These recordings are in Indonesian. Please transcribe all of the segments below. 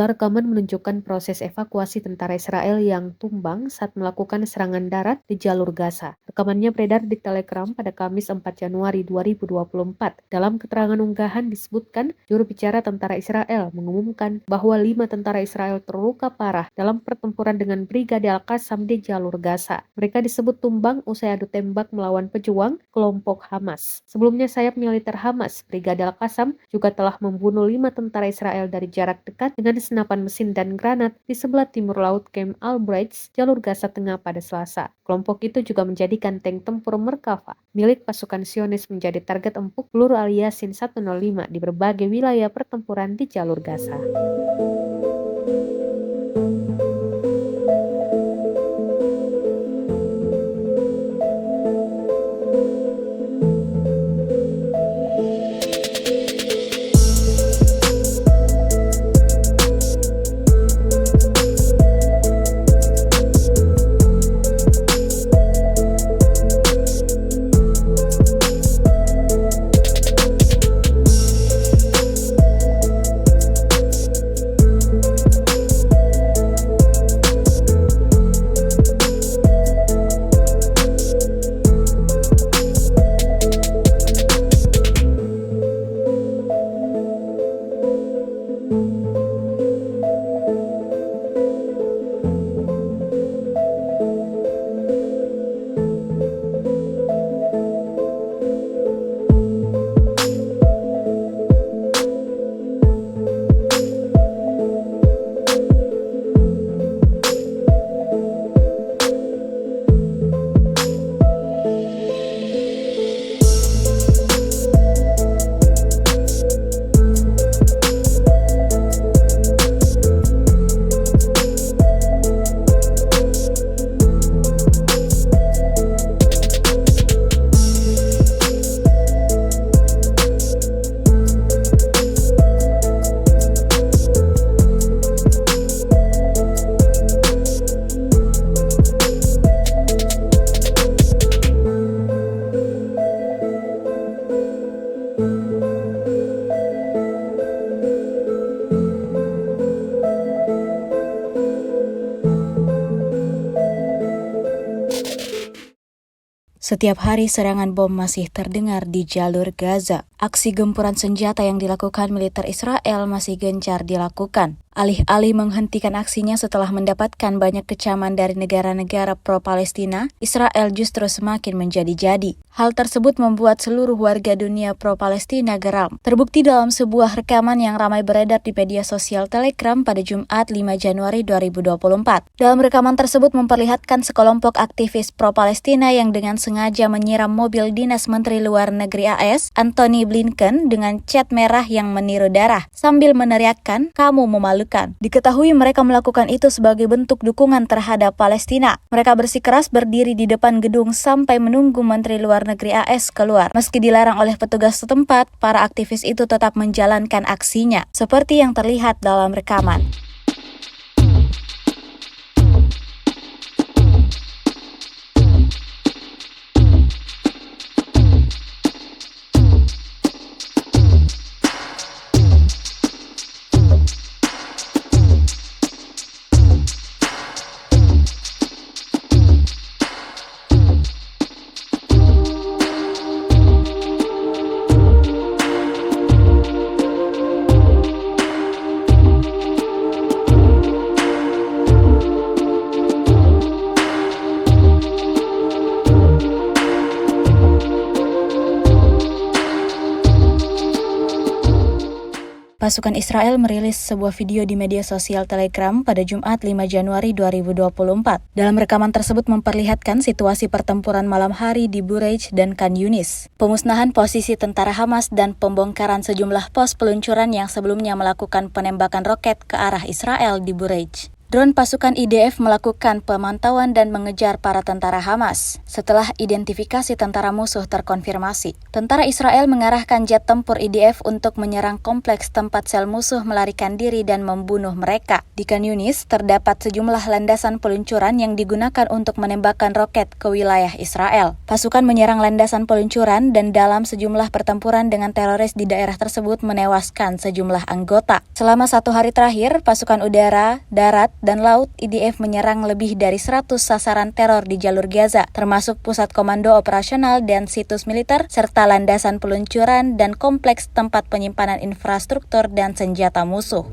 Sejumlah rekaman menunjukkan proses evakuasi tentara Israel yang tumbang saat melakukan serangan darat di jalur Gaza. Rekamannya beredar di Telegram pada Kamis 4 Januari 2024. Dalam keterangan unggahan disebutkan, juru bicara tentara Israel mengumumkan bahwa 5 tentara Israel terluka parah dalam pertempuran dengan Brigade Al-Qassam di jalur Gaza. Mereka disebut tumbang usai adu tembak melawan pejuang kelompok Hamas. Sebelumnya sayap militer Hamas, Brigade Al-Qassam, juga telah membunuh 5 tentara Israel dari jarak dekat dengan senapan mesin dan granat di sebelah timur laut Camp Al-Braj, jalur Gaza Tengah pada Selasa. Kelompok itu juga menjadikan tank tempur Merkava milik pasukan Zionis menjadi target empuk peluru Al-Yasin 105 di berbagai wilayah pertempuran di jalur Gaza. Setiap hari serangan bom masih terdengar di jalur Gaza. Aksi gempuran senjata yang dilakukan militer Israel masih gencar dilakukan. Alih-alih menghentikan aksinya setelah mendapatkan banyak kecaman dari negara-negara pro-Palestina, Israel justru semakin menjadi-jadi. Hal tersebut membuat seluruh warga dunia pro-Palestina geram. Terbukti dalam sebuah rekaman yang ramai beredar di media sosial Telegram pada Jumat 5 Januari 2024. Dalam rekaman tersebut memperlihatkan sekelompok aktivis pro-Palestina yang dengan sengaja menyiram mobil dinas Menteri Luar Negeri AS, Antony Blinken, dengan cat merah yang meniru darah, sambil meneriakkan, "Kamu memalukan." Diketahui mereka melakukan itu sebagai bentuk dukungan terhadap Palestina. Mereka bersikeras berdiri di depan gedung sampai menunggu Menteri Luar Negeri AS keluar. Meski dilarang oleh petugas setempat, para aktivis itu tetap menjalankan aksinya, seperti yang terlihat dalam rekaman. Pasukan Israel merilis sebuah video di media sosial Telegram pada Jumat 5 Januari 2024. Dalam rekaman tersebut memperlihatkan situasi pertempuran malam hari di Bureij dan Khan Yunis, pemusnahan posisi tentara Hamas dan pembongkaran sejumlah pos peluncuran yang sebelumnya melakukan penembakan roket ke arah Israel di Bureij. Drone pasukan IDF melakukan pemantauan dan mengejar para tentara Hamas. Setelah identifikasi tentara musuh terkonfirmasi, tentara Israel mengarahkan jet tempur IDF untuk menyerang kompleks tempat sel musuh melarikan diri dan membunuh mereka. Di Khan Yunis, terdapat sejumlah landasan peluncuran yang digunakan untuk menembakkan roket ke wilayah Israel. Pasukan menyerang landasan peluncuran dan dalam sejumlah pertempuran dengan teroris di daerah tersebut menewaskan sejumlah anggota. Selama 1 hari terakhir, pasukan udara, darat, dan laut IDF menyerang lebih dari 100 sasaran teror di jalur Gaza, termasuk pusat komando operasional dan situs militer, serta landasan peluncuran dan kompleks tempat penyimpanan infrastruktur dan senjata musuh.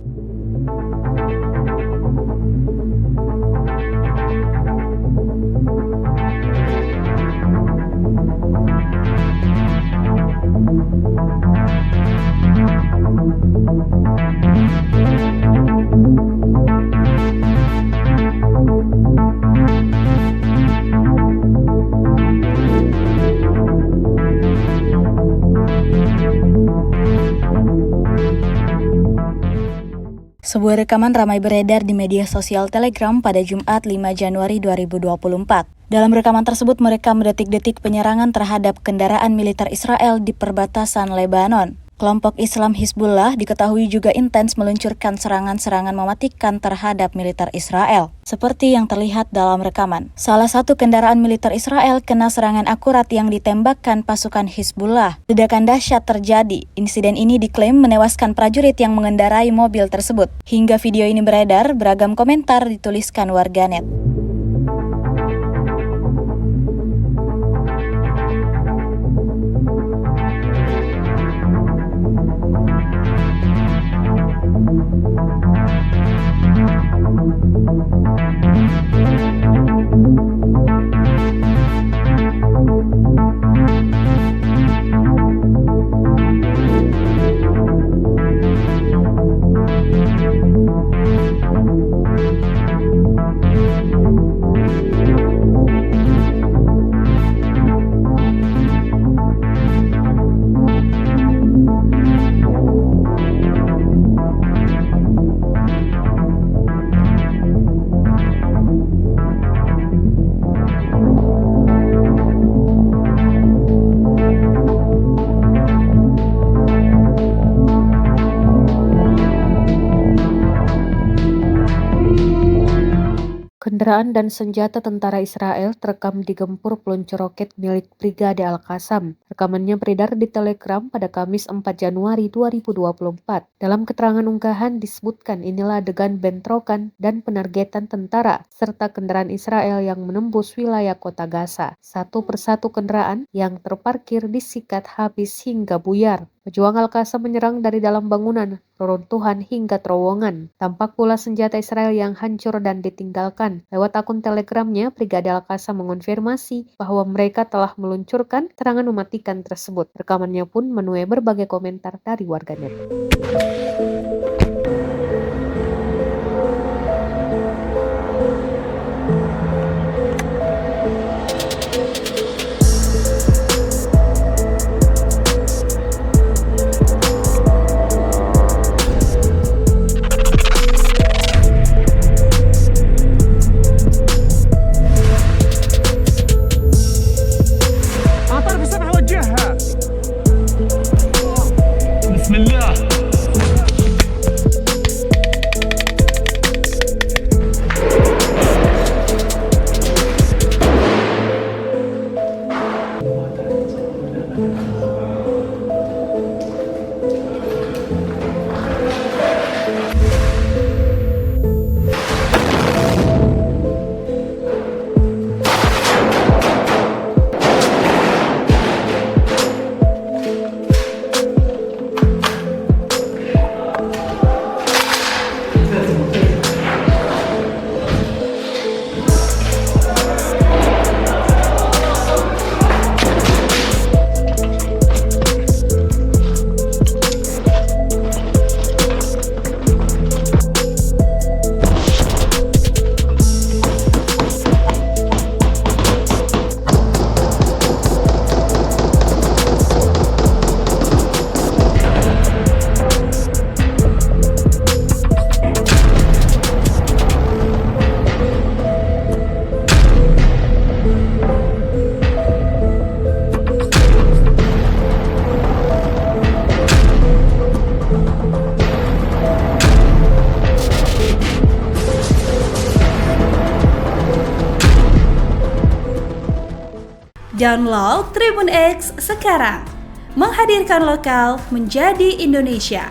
Sebuah rekaman ramai beredar di media sosial Telegram pada Jumat 5 Januari 2024. Dalam rekaman tersebut merekam detik-detik penyerangan terhadap kendaraan militer Israel di perbatasan Lebanon. Kelompok Islam Hizbullah diketahui juga intens meluncurkan serangan-serangan mematikan terhadap militer Israel. Seperti yang terlihat dalam rekaman, salah satu kendaraan militer Israel kena serangan akurat yang ditembakkan pasukan Hizbullah. Ledakan dahsyat terjadi. Insiden ini diklaim menewaskan prajurit yang mengendarai mobil tersebut. Hingga video ini beredar, beragam komentar dituliskan warganet. Kendaraan dan senjata tentara Israel terekam digempur peluncur roket milik Brigade Al-Qassam. Rekamannya beredar di Telegram pada Kamis 4 Januari 2024. Dalam keterangan unggahan disebutkan inilah adegan bentrokan dan penargetan tentara serta kendaraan Israel yang menembus wilayah kota Gaza. Satu persatu kendaraan yang terparkir disikat habis hingga buyar. Pejuang Al-Qassam menyerang dari dalam bangunan, reruntuhan hingga terowongan. Tampak pula senjata Israel yang hancur dan ditinggalkan. Lewat akun Telegramnya, Brigade Al-Qassam mengonfirmasi bahwa mereka telah meluncurkan serangan mematikan tersebut. Rekamannya pun menuai berbagai komentar dari warganet. بسم الله Download Tribun X sekarang. Menghadirkan lokal menjadi Indonesia.